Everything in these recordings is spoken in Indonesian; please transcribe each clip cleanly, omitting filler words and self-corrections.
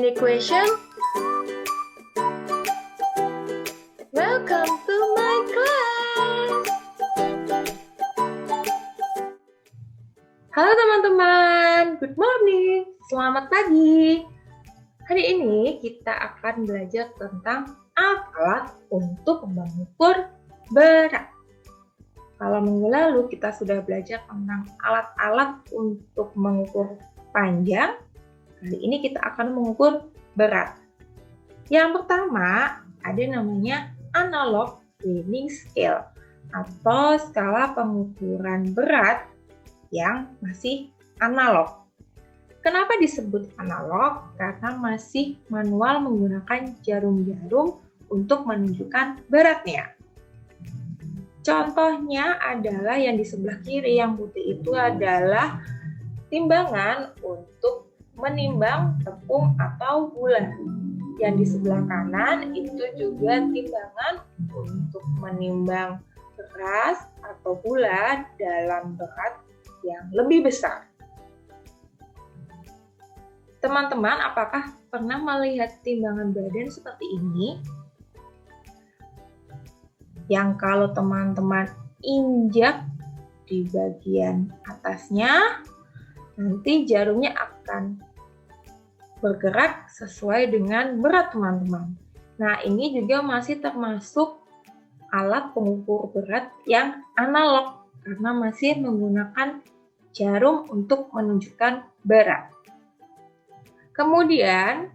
Any question? Welcome to my class. Halo teman-teman, good morning, selamat pagi. Hari ini kita akan belajar tentang alat untuk mengukur berat. Kalau minggu lalu kita sudah belajar tentang alat-alat untuk mengukur panjang, kali ini kita akan mengukur berat. Yang pertama ada namanya analog weighing scale atau skala pengukuran berat yang masih analog. Kenapa disebut analog? Karena masih manual menggunakan jarum-jarum untuk menunjukkan beratnya. Contohnya adalah yang di sebelah kiri, yang putih itu adalah timbangan untuk menimbang tepung atau gula. Yang di sebelah kanan itu juga timbangan untuk menimbang beras atau gula dalam berat yang lebih besar. Teman-teman, apakah pernah melihat timbangan badan seperti ini? Yang kalau teman-teman injak di bagian atasnya, nanti jarumnya akan bergerak sesuai dengan berat teman-teman. Nah, ini juga masih termasuk alat pengukur berat yang analog karena masih menggunakan jarum untuk menunjukkan berat. Kemudian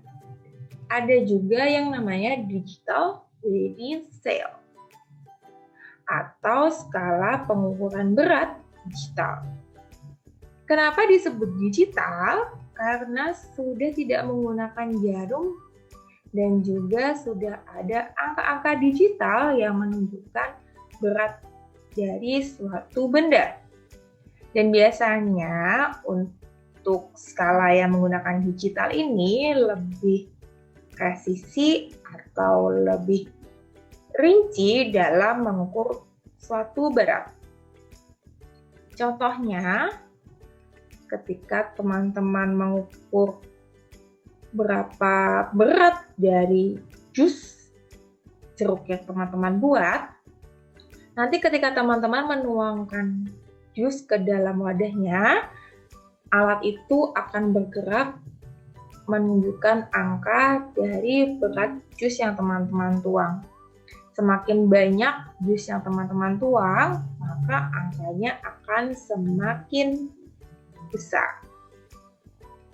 ada juga yang namanya digital weighing scale atau skala pengukuran berat digital. Kenapa disebut digital? Karena sudah tidak menggunakan jarum dan juga sudah ada angka-angka digital yang menunjukkan berat dari suatu benda. Dan biasanya untuk skala yang menggunakan digital ini lebih presisi atau lebih rinci dalam mengukur suatu berat. Contohnya, ketika teman-teman mengukur berapa berat dari jus jeruk yang teman-teman buat, nanti ketika teman-teman menuangkan jus ke dalam wadahnya, alat itu akan bergerak menunjukkan angka dari berat jus yang teman-teman tuang. Semakin banyak jus yang teman-teman tuang, maka angkanya akan semakin besar.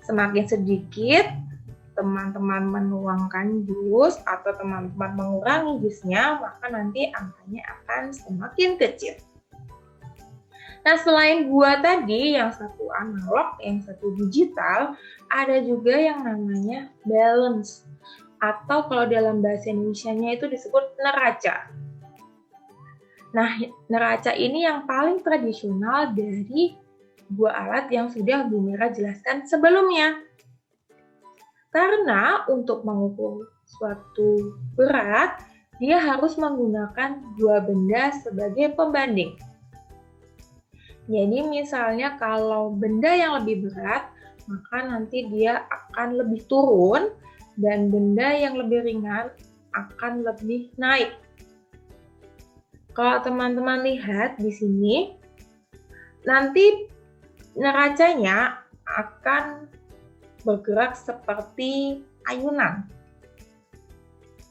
Semakin sedikit teman-teman menuangkan jus atau teman-teman mengurangi jusnya, maka nanti angkanya akan semakin kecil. Nah, selain dua tadi, yang satu analog, yang satu digital, ada juga yang namanya balance. Atau kalau dalam bahasa Indonesianya itu disebut neraca. Nah, neraca ini yang paling tradisional dari dua alat yang sudah Bu Mira jelaskan sebelumnya. Karena untuk mengukur suatu berat, dia harus menggunakan dua benda sebagai pembanding. Jadi misalnya kalau benda yang lebih berat, maka nanti dia akan lebih turun, dan benda yang lebih ringan akan lebih naik. Kalau teman-teman lihat di sini, nanti neracanya akan bergerak seperti ayunan.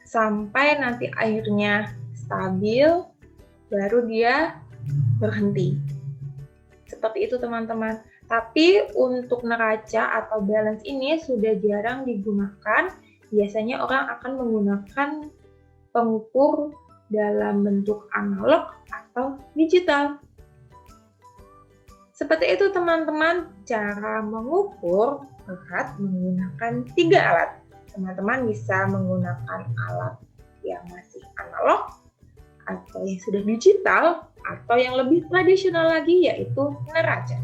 Sampai nanti airnya stabil, baru dia berhenti. Seperti itu teman-teman. Tapi untuk neraca atau balance ini sudah jarang digunakan. Biasanya orang akan menggunakan pengukur dalam bentuk analog atau digital. Seperti itu teman-teman, cara mengukur berat menggunakan 3 alat. Teman-teman bisa menggunakan alat yang masih analog, atau yang sudah digital, atau yang lebih tradisional lagi yaitu neraca.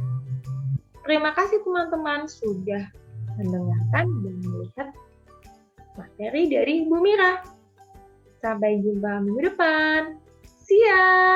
Terima kasih teman-teman sudah mendengarkan dan melihat materi dari Bu Mira. Sampai jumpa minggu depan. See ya!